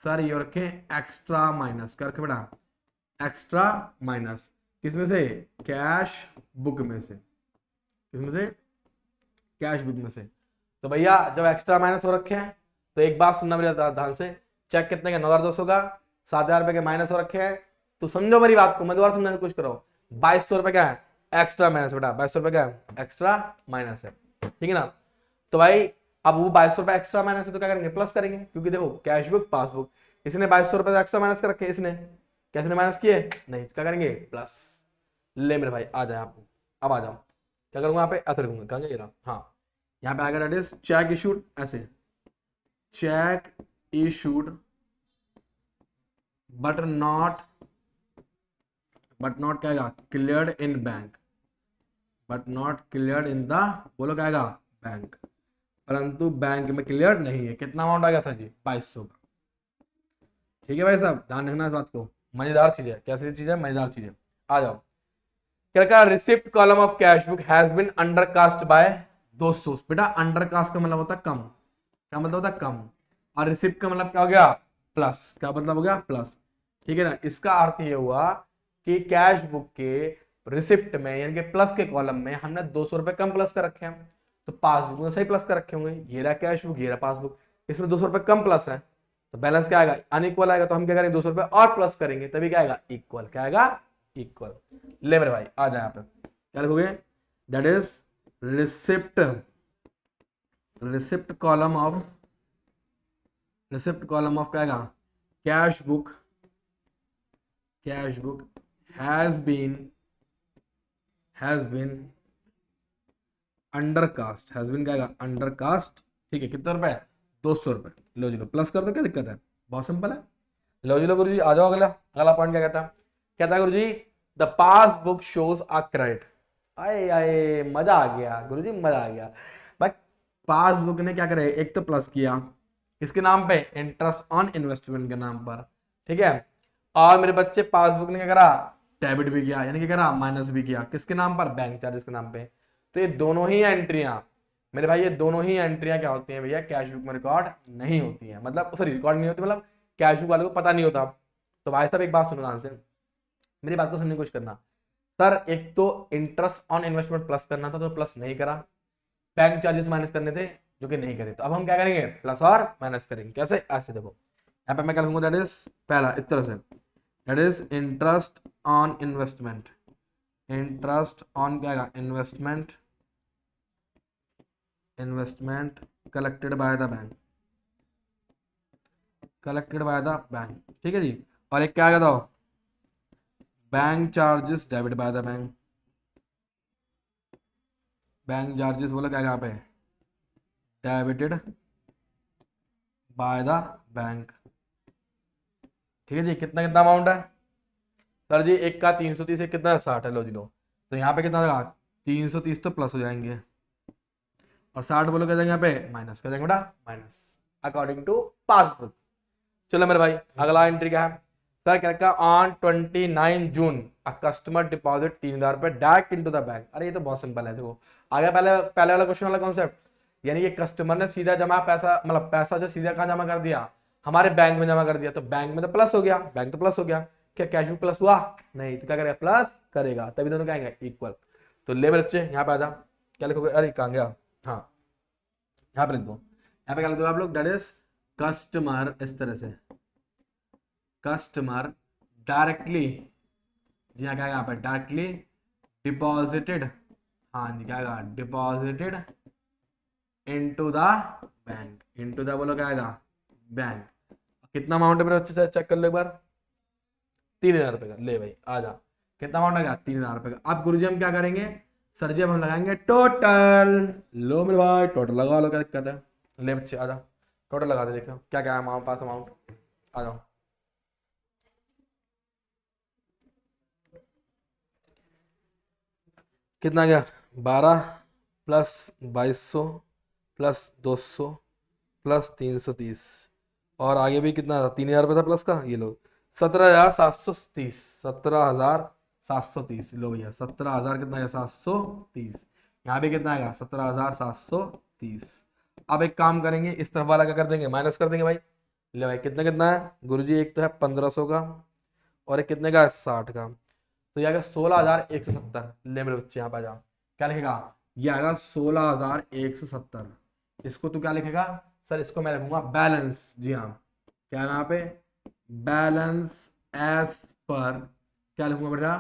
सर, ये रखे हैं एक्स्ट्रा माइनस, क्या रखे बेटा, एक्स्ट्रा माइनस, किसमें से, कैश बुक में से, किसमें से, कैश बुक में से। तो भैया जब एक्स्ट्रा माइनस हो रखे हैं तो एक बात सुनना मेरे ध्यान से, चेक कितने का 9,200 का, 7,000 रुपए के माइनस हो रखे हैं, तो समझो मेरी बात को, मैं दोबारा समझाने की कोशिश करो, 2,200 रुपए क्या है एक्स्ट्रा माइनस, बेटा 2,200 रुपए क्या है एक्स्ट्रा माइनस है, ठीक है ना। तो भाई अब वो 2,200 रुपए एक्स्ट्रा माइनस है तो क्या करेंगे, प्लस करेंगे, क्योंकि देखो कैश बुक पासबुक, इसने 2,200 रुपए एक्स्ट्रा माइनस कर रखे, इसने कैसे माइनस किए, नहीं क्या करेंगे प्लस। ले मेरे भाई आ जाए आप, अब आ जाओ, क्या करूंगा यहाँ पे, ऐसे लिखूंगा, कहाँ ये रहा, हाँ यहाँ पे आएगा दैट इज चेक इशूड, ऐसे चेक इशूड बट नॉट क्या आएगा, cleared in bank, but not cleared in the, बोलो क्या आएगा बैंक, परंतु बैंक में क्लियर नहीं है। कितना अमाउंट आ गया सर जी, 2,200 का। ठीक है भाई साहब, ध्यान रखना इस बात को, मजेदार चीज है, कैसी चीज है, मजेदार चीज है। आ जाओ, क्या कहा, receipt column of cash book has been undercast by 200, बेटा अंडरकास्ट का मतलब होता है कम, क्या मतलब होता है कम, और रिसिप्ट का मतलब क्या हो गया प्लस, क्या मतलब हो गया प्लस, ठीक है ना। इसका अर्थ ये हुआ कि कैश बुक के रिसिप्ट में यानी कि प्लस के कॉलम में हमने 200 रुपए कम प्लस कर रखे हैं, तो पासबुक में सही प्लस कर रखे होंगे, ये रहा कैश बुक, ये रहा पासबुक, इसमें 200 रुपए कम प्लस है, तो बैलेंस क्या आएगा, अनइक्वल आएगा, तो हम क्या करेंगे 200 रुपए और प्लस करेंगे, तभी क्या आएगा इक्वल, क्या आएगा इक्वल। ले मेरे भाई आ जाए यहाँ पे, क्या लिखोगे, that is receipt, receipt column of, receipt column of क्या आएगा, cash book, cash book has been undercast, has been क्या आएगा अंडरकास्ट, ठीक है, कितना रुपए 200 रुपए, लो जी लो प्लस कर दो, क्या दिक्कत है, बहुत सिंपल है। लो जी लो गुरु जी आ जाओ, अगला अगला पॉइंट क्या कहता है, कहता है गुरु जी the passbook shows a credit, आए आए मजा आ गया गुरु जी, मजा आ गया भाई। पासबुक ने क्या करे, एक तो प्लस किया किसके नाम पे, इंटरेस्ट ऑन इन्वेस्टमेंट के नाम पर, ठीक है, और मेरे बच्चे पासबुक ने क्या करा, डेबिट भी किया, यानी कि करा माइनस भी किया, किसके नाम पर, बैंक चार्जेस के नाम पे। तो ये दोनों ही एंट्रियां मेरे भाई, ये दोनों ही एंट्रियां क्या होती हैं भैया, कैश बुक में रिकॉर्ड नहीं होती हैं, मतलब सॉरी रिकॉर्ड नहीं होती, मतलब कैश बुक वाले को पता नहीं होता। तो भाई साहब एक बात सुनो ध्यान से, मेरी बात को सुनने की कोशिश करना। सर एक तो इंटरेस्ट ऑन इन्वेस्टमेंट प्लस करना था, तो प्लस नहीं करा, बैंक चार्जेस माइनस करने थे जो कि नहीं करे, तो अब हम क्या करेंगे, प्लस और माइनस करेंगे, कैसे, ऐसे देखो यहाँ पे मैं क्या लिखूंगा, दैट इज पहला इस तरह से, that is interest on investment, interest on क्या आएगा investment, investment collected by the bank, collected by the bank, ठीक है जी। और एक क्या आएगा तो bank charges debit bye the bank, bank charges बोलो क्या यहाँ पे, डेबिटेड बाय द बैंक, ठीक है जी। कितना कितना अमाउंट है सर जी, एक का 330, एक कितना 60 है, लो जी लो, तो यहाँ पे कितना लगा 330 तो प्लस हो जाएंगे, और 60 बोलो क्या जाएंगे यहाँ पे माइनस, क्या जाएंगे बेटा माइनस, अकॉर्डिंग टू पासबुक। चलो मेरे भाई अगला एंट्री क्या है, सर क्या लिखा, on 29 June a customer deposit 3000 रुपए डायरेक्ट इनटू द बैंक। अरे ये तो बहुत सिंपल है, देखो आ गया पहले पहले वाला क्वेश्चन वाला कॉन्सेप्ट, यानी ये कस्टमर ने सीधा जमा पैसा, मतलब पैसा जो सीधा कहाँ जमा कर दिया, हमारे बैंक में जमा कर दिया, तो बैंक में तो प्लस हो गया, बैंक तो प्लस हो गया, क्या कैश में प्लस हुआ नहीं, तो क्या करेगा प्लस करेगा, तभी दोनों क्या आएंगे इक्वल। तो ले मेरे बच्चे यहाँ पे आ जा, क्या लिखोगे, अरे कहाँ गया, हाँ यहाँ पे लिख दो, यहाँ पे क्या लिख दो आप लोग, दैट इज कस्टमर, इस तरह से कस्टमर डायरेक्टली, जी हाँ क्या यहाँ पे डायरेक्टली डिपॉजिटेड, हाँ जी क्या आएगा deposited into the bank, into the बोलो क्या आएगा बैंक, कितना अमाउंट है मेरे बच्चे चेक कर लो एक बार, 3000 रुपए का, ले भाई आ जा, कितना अमाउंट आ गया 3000 रुपए का। अब गुरुजी हम क्या करेंगे, सर जी अब हम लगाएंगे टोटल, लो मेरे भाई टोटल लगा लो, क्या दिक्कत है, ले बच्चे आ जा टोटल लगा दे, देखो क्या क्या है हमारे पास अमाउंट, आ जाओ। कितना गया 12 प्लस 2200 प्लस 200 प्लस 330, और आगे भी कितना था 3000 रुपये था प्लस का, ये लो 17,730, 17,730, लो भैया 17,000 कितना है 730, यहाँ भी कितना आएगा 17,730। अब एक काम करेंगे, इस तरफ वाला क्या कर देंगे माइनस कर देंगे भाई, ले भाई कितना कितना है गुरुजी, एक तो है 1500 का और एक कितने का है 60 का, तो ये आएगा 16,170, ले मेरे बच्चे यहाँ पे आ जाओ, क्या लिखेगा, ये आएगा 16,170, इसको तू क्या लिखेगा, सर इसको मैं लिखूंगा बैलेंस, जी हाँ क्या है यहाँ पे बैलेंस एज पर, क्या लिखूंगा बेटा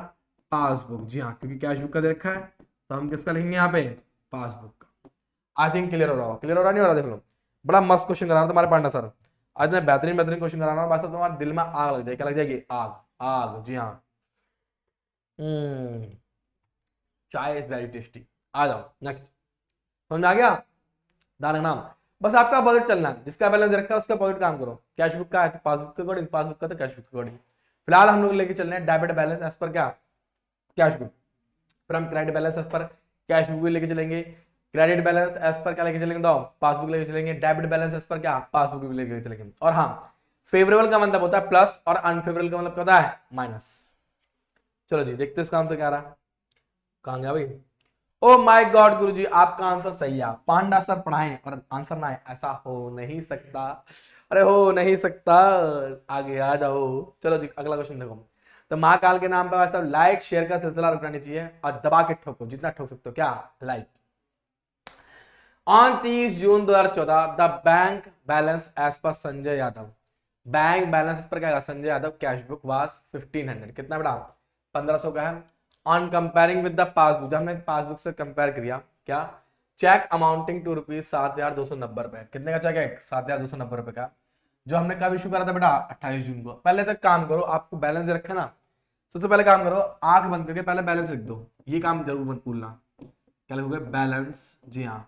पासबुक, जी हाँ क्योंकि कैश बुक का दे रखा है, तो हम किसका लिखेंगे यहाँ पे पासबुक का। आई थिंक क्लियर हो रहा होगा, क्लियर हो रहा नहीं हो रहा, देख लो बड़ा मस्त क्वेश्चन करा रहा तुम्हारे पांडा सर, आज मैं बेहतरीन बेहतरीन क्वेश्चन करा रहा हूँ, बस तुम्हारे दिल में आग लग जाएगी, क्या लग जाएगी आग, आग जी हाँ। चाय इज वेरी टेस्टी, आ जाओ नेक्स्ट, समझ में आ गया, दाना नाम, बस आपका बजट चलना है, जिसका बैलेंस रखा है उसका बजट काम करो, कैश बुक का है तो पासबुक के अकॉर्डिंग, पासबुक का तो कैश बुक के अकॉर्डिंग। फिलहाल हम लोग लेके चल रहे हैं डेबिट बैलेंस एज पर क्या कैश बुक, फिर हम credit balance as per cash book भी लेके चलेंगे, क्रेडिट बैलेंस एज पर क्या लेके चलेंगे तो पासबुक लेके चलेंगे, डेबिट बैलेंस एज पर क्या पासबुक भी लेके चलेंगे। और हाँ फेवरेबल का मतलब होता है प्लस और अनफेवरेबल का मतलब क्या होता है माइनस। चलो जी देखते हैं इसका आंसर क्या रहा, कहाँ गया भाई, ओ माय गॉड गुरुजी आपका आंसर सही है, पांडा सर पढ़ाएं और आंसर ना आए ऐसा हो नहीं सकता, अरे हो नहीं सकता, आगे आ जाओ। चलो जी अगला क्वेश्चन देखो, तो महाकाल के नाम पर वैसा लाइक शेयर का सिलसिला रुकना नहीं चाहिए और दबा के ठोको जितना ठोक सकते हो, क्या like. On 30 June 2014 the bank balance as per Sanjay Yadav, bank balance पर क्या Sanjay Yadav cash book was 1500, कितना बेटा 1500 का है। On comparing with the passbook, जब हमने पासबुक से कंपेयर किया क्या, चेक अमाउंटिंग टू रुपीज 7,290 कितने का चेक है 7,290 का, जो हमने कब इशू करा था बेटा 28 जून को। पहले तक काम करो, आपको बैलेंस रखा ना, सबसे पहले काम करो आंख बंद करके पहले बैलेंस लिख दो, ये काम जरूर मत भूलना। क्या लिखोगे बैलेंस, जी हाँ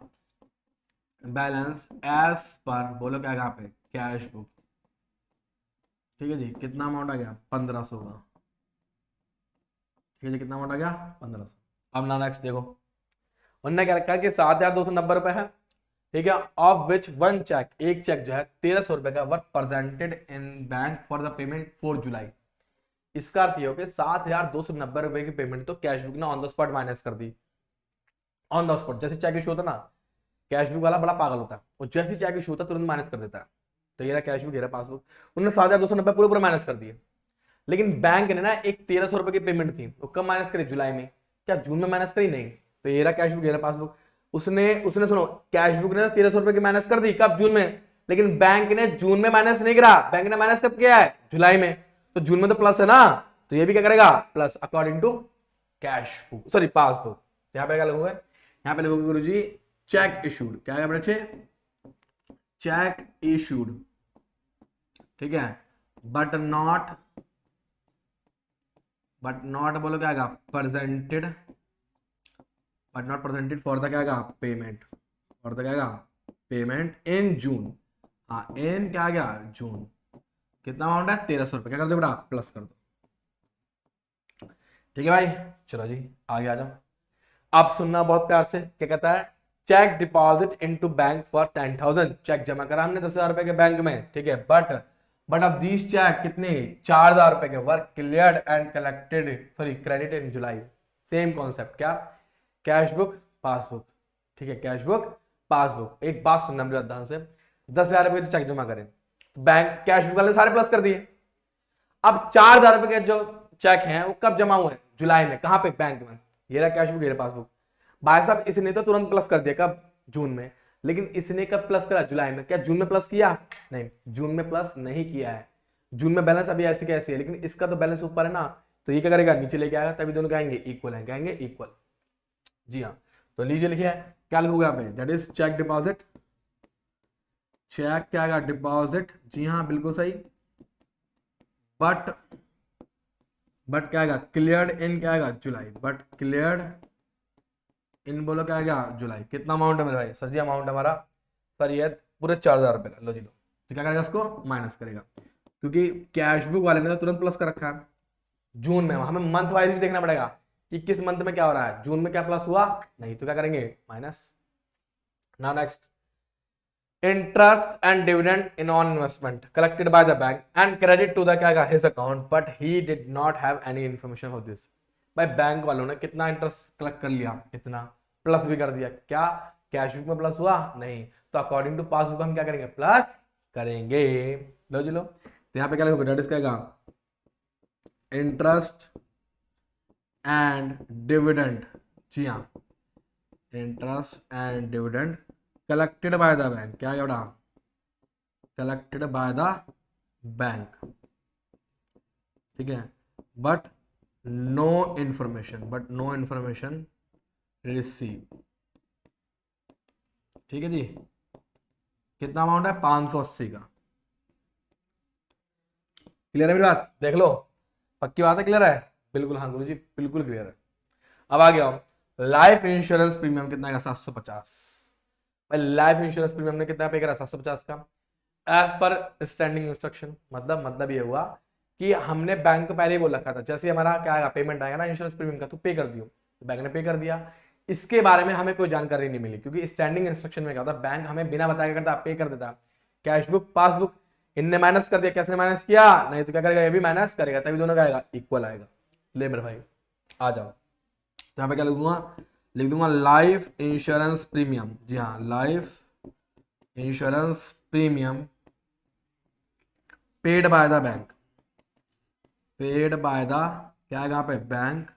बैलेंस एज पर, बोलो क्या यहाँ पे कैश बुक, ठीक है जी, कितना अमाउंट आ गया 1500 का, ठीक है जी, कितना अमाउंट आ गया 1500। अब ना नेक्स्ट देखो, उन्होंने क्या रखा कि 7,290 है, ठीक है, ऑफ विच वन चेक, एक चेक जो है 1,300 का वर presented in bank for the payment 4 जुलाई। इसका अर्थ ये हो कि 7,290 की पेमेंट तो कैश बुक ने ऑन द स्पॉट माइनस कर दी, ऑन द स्पॉट। जैसे चेक इशू होता ना, कैश बुक वाला बड़ा पागल होता है, और जैसे चेक इशू होता है तुरंत माइनस कर देता है। तो ये रहा कैश बुक, ये रहा पासबुक, उन्होंने 7,290 पूरे पूरे माइनस कर दिए। लेकिन बैंक ने ना एक 1,300 की पेमेंट थी, वो कब माइनस करी जुलाई में, क्या जून में माइनस करी, नहीं। तो ये रहा कैश बुक, ये रहा पासबुक। उसने उसने सुनो, कैश बुक ने 1,300 की माइनस कर दी कब, जून में, लेकिन बैंक ने जून में माइनस नहीं करा, बैंक ने माइनस कब किया है जुलाई में। तो जून में तो प्लस है ना, तो ये भी क्या करेगा plus according to cash book, sorry passbook. यहाँ पे क्या लिखोगे, यहाँ पे लिखोगे गुरुजी चेक इशूड, क्या है बच्चे चेक इशूड, ठीक है, बट नॉट बोलो क्या आएगा presented, but not presented for the क्या आएगा पेमेंट, फॉर द क्या आएगा पेमेंट इन जून, हाँ इन क्या आ गया जून। कितना अमाउंट है 1,300, क्या कर दो बेटा प्लस कर दो, ठीक है भाई। चलो जी आगे आ जाओ, आप सुनना बहुत प्यार से, क्या कहता है, cheque deposit into bank for 10,000, cheque जमा करा हमने 10,000 के बैंक में, ठीक है, बट अब दीस चेक कितने 4,000 के were cleared and collected, sorry credit in July. Same concept, क्या कैश बुक पासबुक, ठीक है, कैश बुक पासबुक। एक बात सुनना मेरे ध्यान से, 10,000 तो चेक जमा करें, बैंक कैश बुक वाले सारे प्लस कर दिए, अब 4,000 के जो चेक हैं वो कब जमा हुए जुलाई में, कहां पे बैंक में, ये रहा कैश बुक, ये रहा पासबुक। भाई साहब इसने तो तुरंत प्लस कर दिया कब जून में, लेकिन इसने कब प्लस करा जुलाई में, क्या जून में प्लस किया, नहीं जून में प्लस नहीं किया है। जून में बैलेंस अभी ऐसे कैसे है, लेकिन इसका तो बैलेंस ऊपर है ना, तो ये क्या करेगा नीचे लेके आएगा, तभी दोनों कहेंगे इक्वल है, कहेंगे इक्वल, जी हाँ। तो लीजिए लिखिए क्या लिखोगे यहाँ पे, that is cheque deposit, cheque क्या आएगा डिपॉजिट, जी हाँ बिल्कुल सही, बट क्या आएगा क्लियर्ड इन क्या आएगा जुलाई, बट क्लियर्ड इन बोलो क्या आएगा जुलाई। कितना अमाउंट है मेरे भाई, सर जी अमाउंट हमारा सर ये पूरे 4,000 का, लो जी लो। तो क्या करेगा इसको माइनस करेगा, क्योंकि कैश बुक वाले ने तो तुरंत प्लस कर रखा है जून में, हमें मंथ वाइज भी देखना पड़ेगा कि किस मंथ में क्या हो रहा है, जून में क्या प्लस हुआ नहीं, तो क्या करेंगे minus. Now next, interest and dividend in on investment collected by the bank and credit to the क्या his account but he did not have any information of this। भाई बैंक वालों ने कितना इंटरेस्ट कलेक्ट कर लिया, इतना plus भी कर दिया, क्या कैश बुक में प्लस हुआ नहीं, तो अकॉर्डिंग टू पासबुक हम क्या करेंगे प्लस करेंगे। लो जी लो, तो यहाँ पे क्या लिखोगे, डेट इज क्या इंटरेस्ट एंड डिविडेंड, जी हाँ interest and dividend collected by the bank, क्या बेटा कलेक्टेड बाय द बैंक, ठीक है, बट नो इंफॉर्मेशन रिसीव, ठीक है जी। कितना अमाउंट है 580 का, क्लियर है मेरी बात, देख लो पक्की बात है, क्लियर है, बिल्कुल हाँ गुरु जी बिल्कुल क्लियर है। अब आ गया लाइफ इंश्योरेंस प्रीमियम कितना है 750, लाइफ इंश्योरेंस प्रीमियम ने कितना पे करा 750 का, एज पर स्टैंडिंग इंस्ट्रक्शन, मतलब ये हुआ कि हमने बैंक को पहले ही बोल रखा था, जैसे हमारा क्या आएगा पेमेंट आएगा ना इंश्योरेंस प्रीमियम का, तो पे कर दियो, तो बैंक ने पे कर दिया। इसके बारे में हमें कोई जानकारी नहीं मिली, क्योंकि स्टैंडिंग इंस्ट्रक्शन में क्या होता है बैंक हमें बिना बताया करता पे कर देता, कैश बुक पासबुक इनने माइनस कर दिया, कैसे माइनस किया नहीं, तो क्या करेगा ये भी माइनस करेगा, तभी दोनों का आएगा इक्वल आएगा। ले मेरे भाई आ जाओ, तो यहाँ पे क्या लिख दूंगा लाइफ इंश्योरेंस प्रीमियम, जी हाँ life insurance premium paid by the bank, paid by the क्या है यहाँ पे bank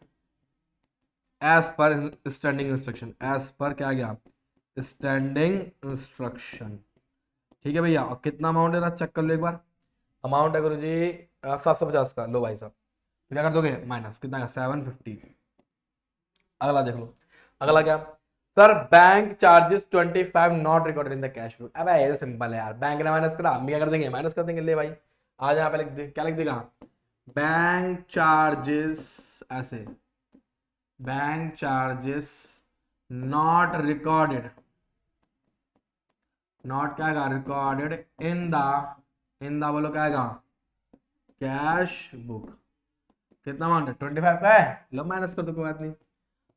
as per standing instruction, as per क्या गया स्टैंडिंग इंस्ट्रक्शन। ठीक है भैया, और कितना अमाउंट है ना चेक कर लो एक बार। अमाउंट है गुरुजी 750 का। लो भाई साहब, तो क्या कर दोगे माइनस कितना का 750। अगला देख लो, अगला क्या sir, bank charges 25 not recorded in the cash book. अब ये तो सिंपल है यार, बैंक ने माइनस करा, हम भी क्या कर देंगे माइनस कर देंगे। ले भाई, आज यहाँ पे लिख दे, क्या लिख देगा, बैंक चार्जेस ऐसे, bank charges not recorded, not क्या आएगा रिकॉर्डेड इन द बोलो क्या आएगा कैश बुक। कितना अमाउंट है 25 का है, लो माइनस कर दो, कोई बात नहीं।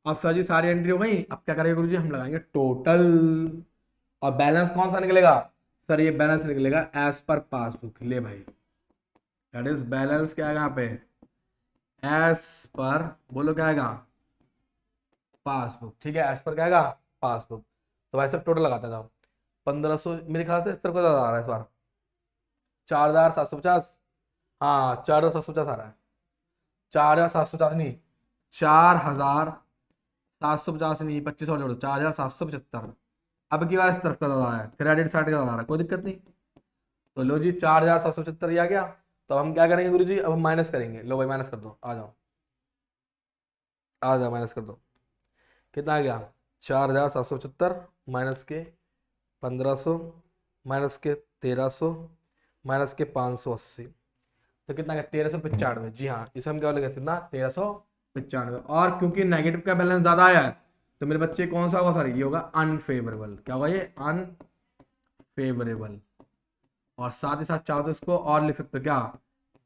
अब सर जी सारी एंट्री हो गई, अब क्या करेंगे गुरुजी, हम लगाएंगे टोटल। और बैलेंस कौन सा निकलेगा सर, ये बैलेंस निकलेगा एज पर पासबुक। ले भाई, दैट इज बैलेंस क्या आएगा यहाँ पे, एज पर बोलो क्या आएगा पासबुक। ठीक है, एज पर क्या आएगा पासबुक। तो भाई सब टोटल लगाता जाओ, 1500 मेरे ख्याल से इस तरह को ज्यादा आ रहा है इस बार, 4750। हाँ 4750 आ रहा है, 4750 नहीं, 4750 नहीं, 25 और जोड़ो 4775। अब की बार इस तरफ का ज्यादा है, क्रेडिट साइड का ज्यादा है, कोई दिक्कत नहीं। तो लो जी 4775 आ गया। तो हम क्या करेंगे गुरु जी, अब हम माइनस करेंगे। लो भाई माइनस कर दो, आ जाओ आ जाओ, माइनस कर दो। कितना आ गया 4775 माइनस के 1500 माइनस के 1300 माइनस के 580, तो कितना गया 1395। जी हाँ, इसे हम क्या बोलेंगे कितना 1395। और क्योंकि नेगेटिव का बैलेंस ज्यादा आया है, तो मेरे बच्चे कौन सा होगा सर, ये होगा अनफेवरेबल। क्या होगा ये अनफेवरेबल। और साथ ही साथ चाहो तो इसको और लिख सकते हो क्या,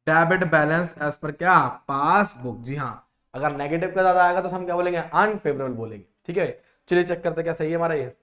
डेबिट बैलेंस एज पर क्या पासबुक। जी हाँ, अगर नेगेटिव का ज्यादा आएगा तो हम क्या बोलेंगे अनफेवरेबल बोलेंगे। ठीक है, चलिए चेक करते क्या सही है हमारा ये।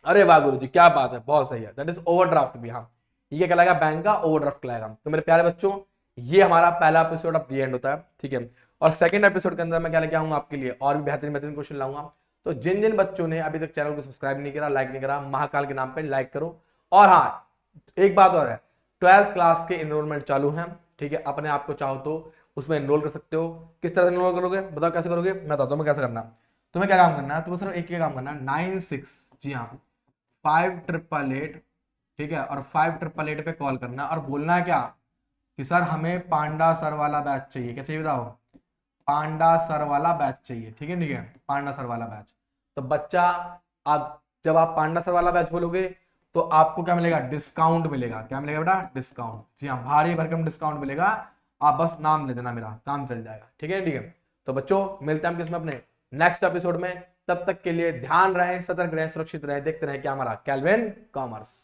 अरे वाह गुरु जी क्या बात है, बहुत सही है, दैट इज ओवरड्राफ्ट भी। हाँ, ये क्या लगेगा बैंक का ओवरड्राफ्ट कहलाएगा। तो मेरे प्यारे बच्चों, ये हमारा पहला एपिसोड ऑफ दी एंड होता है। ठीक है, और सेकंड एपिसोड के अंदर मैं क्या लेके आऊंगा आपके लिए, और भी बेहतरीन बेहतरीन क्वेश्चन लाऊंगा। तो जिन जिन बच्चों ने अभी तक चैनल को सब्सक्राइब नहीं करा, लाइक नहीं करा, महाकाल के नाम पे लाइक करो। और हाँ, एक बात और है, 12th क्लास के एनरोलमेंट चालू है। ठीक है, अपने आप को चाहो तो उसमें एनरोल कर सकते हो। किस तरह से एनरोल करोगे बताओ, कैसे करोगे मैं बताता हूँ मैं कैसे करना। तुम्हें क्या काम करना है, तुम्हें सिर्फ एक ही काम करना है, 96, जी हाँ 5888, ठीक है, और 5888 पे कॉल करना और बोलना है क्या कि सर हमें पांडा सर वाला बैच चाहिए। क्या चाहिए बताओ, पांडा सर वाला बैच चाहिए। ठीक है, ठीक है, पांडा सर वाला बैच। तो बच्चा, आप जब आप पांडा सर वाला बैच बोलोगे तो आपको क्या मिलेगा, डिस्काउंट मिलेगा। क्या मिलेगा बेटा, डिस्काउंट। जी हाँ, भारी भरकम डिस्काउंट मिलेगा। आप बस नाम ले देना, मेरा काम चल जाएगा। ठीक है, ठीक है। तो बच्चों मिलते हैं हम किसमें, अपने नेक्स्ट एपिसोड में। तब तक के लिए ध्यान रहे, सतर्क रहे, सुरक्षित रहे, देखते रहे क्या हमारा कैल्विन कॉमर्स।